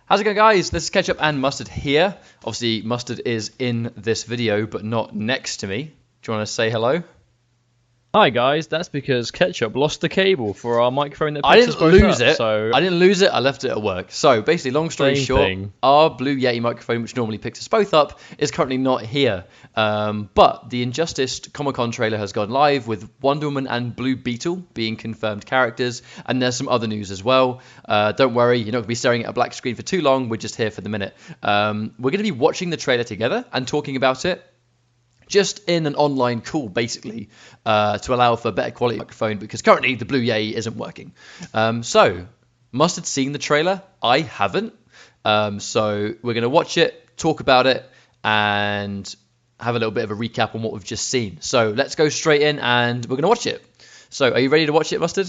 How's it going, guys? This is Ketchup and Mustard here. Obviously, Mustard is in this video, but not next to me. Do you want to say hello? Hi guys, that's because Ketchup lost the cable for our microphone that I picks didn't us both lose up, it. so... I didn't lose it. I left it at work. So basically, long story short, our Blue Yeti microphone, which normally picks us both up, is currently not here. But the Injustice Comic-Con trailer has gone live with Wonder Woman and Blue Beetle being confirmed characters, and there's some other news as well. Don't worry, you're not going to be staring at a black screen for too long. We're just here for the minute. We're going to be watching the trailer together and talking about it. Just in an online call, basically, to allow for better quality microphone, because currently the Blue Yeti isn't working. So, Mustard seen the trailer. I haven't. So, we're going to watch it, talk about it, and have a little bit of a recap on what we've just seen. So, let's go straight in, and we're going to watch it. So, are you ready to watch it, Mustard?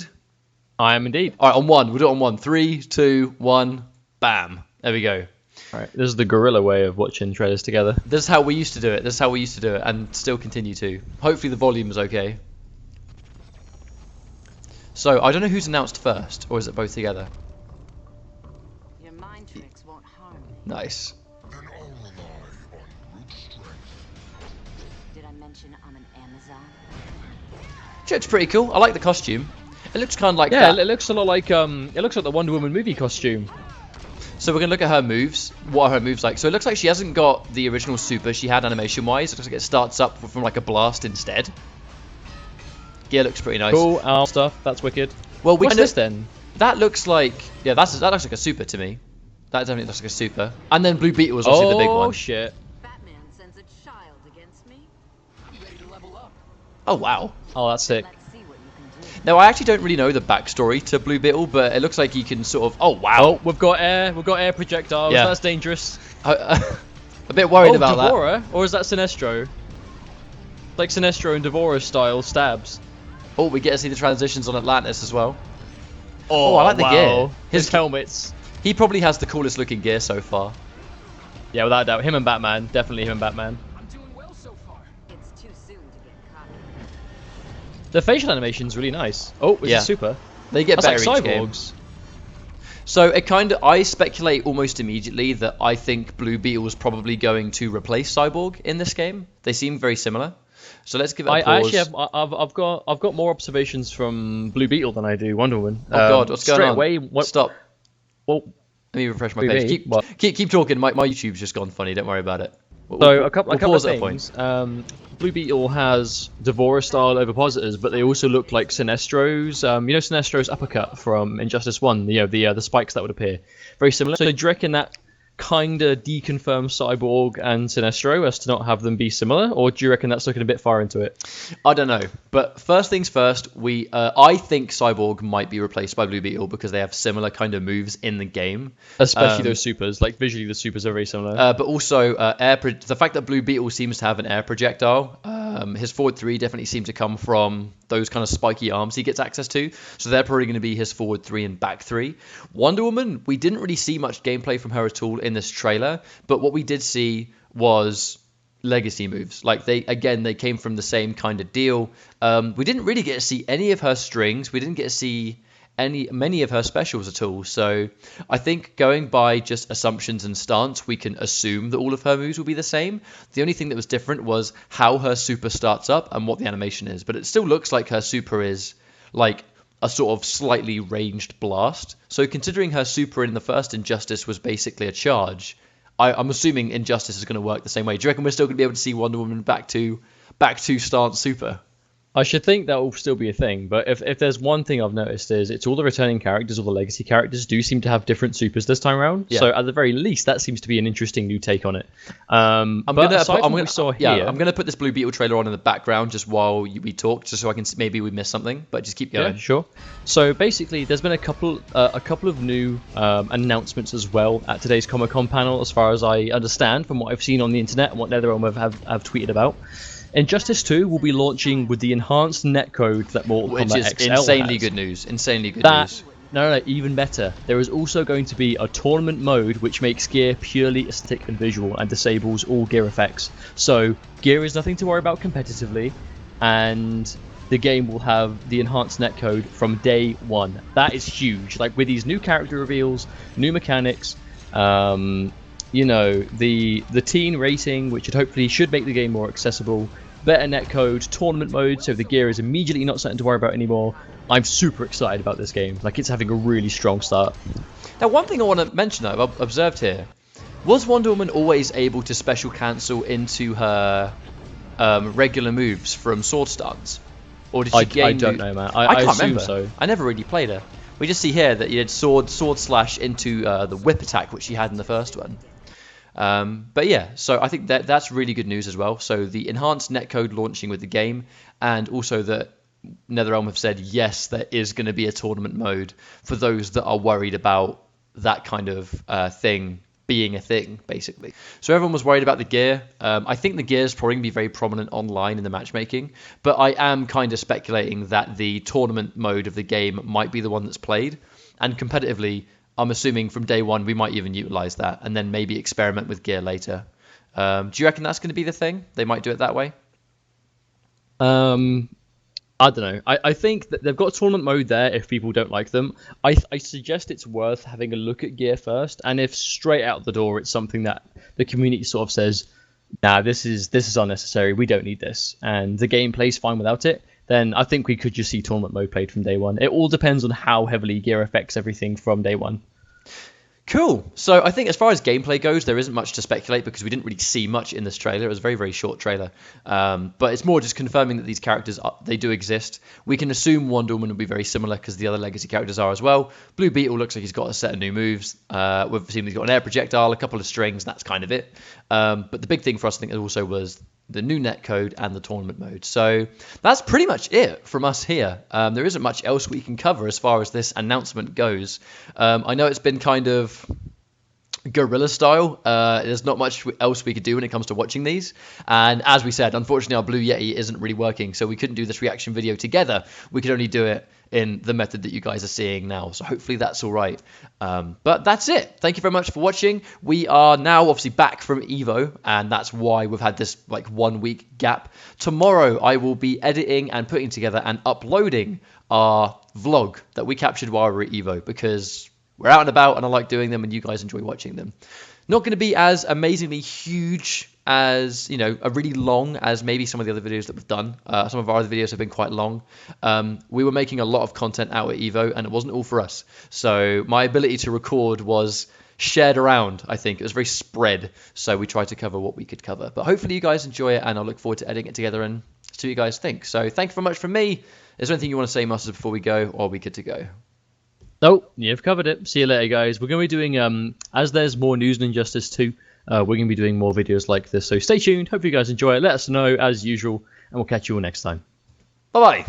I am indeed. All right, on one. We'll do it on 1. 3, 2, 1, bam. There we go. Alright, this is the gorilla way of watching trailers together. This is how we used to do it. This is how we used to do it, and still continue to. Hopefully the volume is okay. So, I don't know who's announced first, or is it both together? Your mind tricks won't harm me. Nice. Then I'll rely on brute strength. Did I mention I'm an Amazon? It's pretty cool. I like the costume. It looks kind of like Yeah, that. it looks a lot like it looks like the Wonder Woman movie costume. So we're going to look at her moves. What are her moves like? So it looks like she hasn't got the original super she had animation-wise. It looks like it starts up from like a blast instead. Yeah, it looks pretty nice. Cool, stuff. That's wicked. Well, What's this then? That looks like... Yeah, that looks like a super to me. That definitely looks like a super. And then Blue Beetle was obviously the big one. Oh, shit. Batman sends a child against me. Ready to level up. Oh, wow. Oh, that's sick. Let's see what you can do. Now, I actually don't really know the backstory to Blue Beetle, but it looks like you can sort of... Oh, wow. Oh, we've got air projectiles. Yeah. That's dangerous. A bit worried about that. Devora? Or is that Sinestro? Like Sinestro and Devora style stabs. Oh, we get to see the transitions on Atlantis as well. Oh, I like the gear. His helmets. He probably has the coolest looking gear so far. Yeah, without a doubt. Him and Batman. Definitely him and Batman. I'm doing well so far. It's too soon to get cocky. The facial animation's really nice. Oh, it's Yeah. a super. They get That's better like each game. cyborgs. So it kind of, I speculate almost immediately that I think Blue Beetle is probably going to replace Cyborg in this game. They seem very similar. So let's give it a I pause. actually have, I've got more observations from Blue Beetle than I do Wonder Woman. Oh God, what's going on? Straight away, Stop. Well, Let me refresh my Blue page. Bee? Keep talking. My YouTube's just gone funny. Don't worry about it. so a couple pause of at a things. Blue Beetle has Devora style ovipositors, but they also look like Sinestro's. You know Sinestro's uppercut from Injustice 1. You know the spikes that would appear. Very similar. So do you reckon that kinda deconfirms Cyborg and Sinestro as to not have them be similar, or do you reckon that's looking a bit far into it? I don't know, but first things first, I think Cyborg might be replaced by Blue Beetle because they have similar kind of moves in the game. Especially those supers. Like visually, the supers are very similar. But also, the fact that Blue Beetle seems to have an air projectile, his forward 3 definitely seem to come from those kind of spiky arms he gets access to, so they're probably going to be his forward 3 and back 3. Wonder Woman, we didn't really see much gameplay from her at all in this trailer, but what we did see was legacy moves. Like they came from the same kind of deal. We didn't really get to see any of her strings. We didn't get to see many of her specials at all. So I think going by just assumptions and stance, we can assume that all of her moves will be the same. The only thing that was different was how her super starts up and what the animation is. But it still looks like her super is like a sort of slightly ranged blast. So considering her super in the first Injustice was basically a charge, I'm assuming Injustice is going to work the same way. Do you reckon we're still going to be able to see Wonder Woman back to stance super? I should think that will still be a thing, but if there's one thing I've noticed is it's all the returning characters, all the legacy characters do seem to have different supers this time around. Yeah. So at the very least, that seems to be an interesting new take on it. I'm I'm gonna put this Blue Beetle trailer on in the background just while we talk, just so I can maybe we missed something, but just keep going. Yeah, sure. So basically, there's been a couple of new announcements as well at today's Comic-Con panel, as far as I understand from what I've seen on the internet and what NetherRealm have tweeted about. Injustice 2 will be launching with the enhanced netcode that Mortal Kombat Which is XL insanely has. good news. Insanely good That news. No, even better. There is also going to be a tournament mode which makes gear purely aesthetic and visual and disables all gear effects. So gear is nothing to worry about competitively, and the game will have the enhanced netcode from day one. That is huge. Like with these new character reveals, new mechanics, You know, the teen rating, which should make the game more accessible, better netcode, tournament mode, so the gear is immediately not something to worry about anymore. I'm super excited about this game. Like, it's having a really strong start. Now, one thing I want to mention though, I've observed here, was Wonder Woman always able to special cancel into her regular moves from sword stance? Or did she gain I don't know, man. I can't assume remember. so. I never really played her. We just see here that you had sword slash into the whip attack, which she had in the first one. But yeah, so I think that's really good news as well. So the enhanced netcode launching with the game, and also that NetherRealm have said yes, there is going to be a tournament mode for those that are worried about that kind of thing being a thing, basically. So everyone was worried about the gear. I think the gear is probably going to be very prominent online in the matchmaking, but I am kind of speculating that the tournament mode of the game might be the one that's played, and competitively, I'm assuming from day one we might even utilize that and then maybe experiment with gear later. Do you reckon that's going to be the thing? They might do it that way? I don't know. I think that they've got tournament mode there if people don't like them. I suggest it's worth having a look at gear first, and if straight out the door it's something that the community sort of says, nah, this is unnecessary, we don't need this, and the game plays fine without it, then I think we could just see tournament mode played from day one. It all depends on how heavily gear affects everything from day one. Cool. So I think as far as gameplay goes, there isn't much to speculate because we didn't really see much in this trailer. It was a very, very short trailer. But it's more just confirming that these characters, they do exist. We can assume Wonder Woman will be very similar because the other legacy characters are as well. Blue Beetle looks like he's got a set of new moves. We've seen he's got an air projectile, a couple of strings, and that's kind of it. But the big thing for us, I think, also was the new netcode and the tournament mode. So that's pretty much it from us here. There isn't much else we can cover as far as this announcement goes. I know it's been kind of guerrilla style. There's not much else we could do when it comes to watching these. And as we said, unfortunately our Blue Yeti isn't really working, so we couldn't do this reaction video together. We could only do it in the method that you guys are seeing now. So hopefully that's all right. But that's it. Thank you very much for watching. We are now obviously back from Evo, and that's why we've had this like 1 week gap. Tomorrow I will be editing and putting together and uploading our vlog that we captured while we were at Evo, because we're out and about and I like doing them and you guys enjoy watching them. Not going to be as amazingly huge as, really long as maybe some of the other videos that we've done. Some of our other videos have been quite long. We were making a lot of content out at Evo and it wasn't all for us. So my ability to record was shared around, I think. It was very spread. So we tried to cover what we could cover. But hopefully you guys enjoy it and I look forward to editing it together and see what you guys think. So thank you very much from me. Is there anything you want to say, Masters, before we go, or are we good to go? Nope, you've covered it. See you later, guys. We're going to be doing, as there's more news and Injustice 2, we're going to be doing more videos like this. So stay tuned. Hope you guys enjoy it. Let us know, as usual, and we'll catch you all next time. Bye-bye.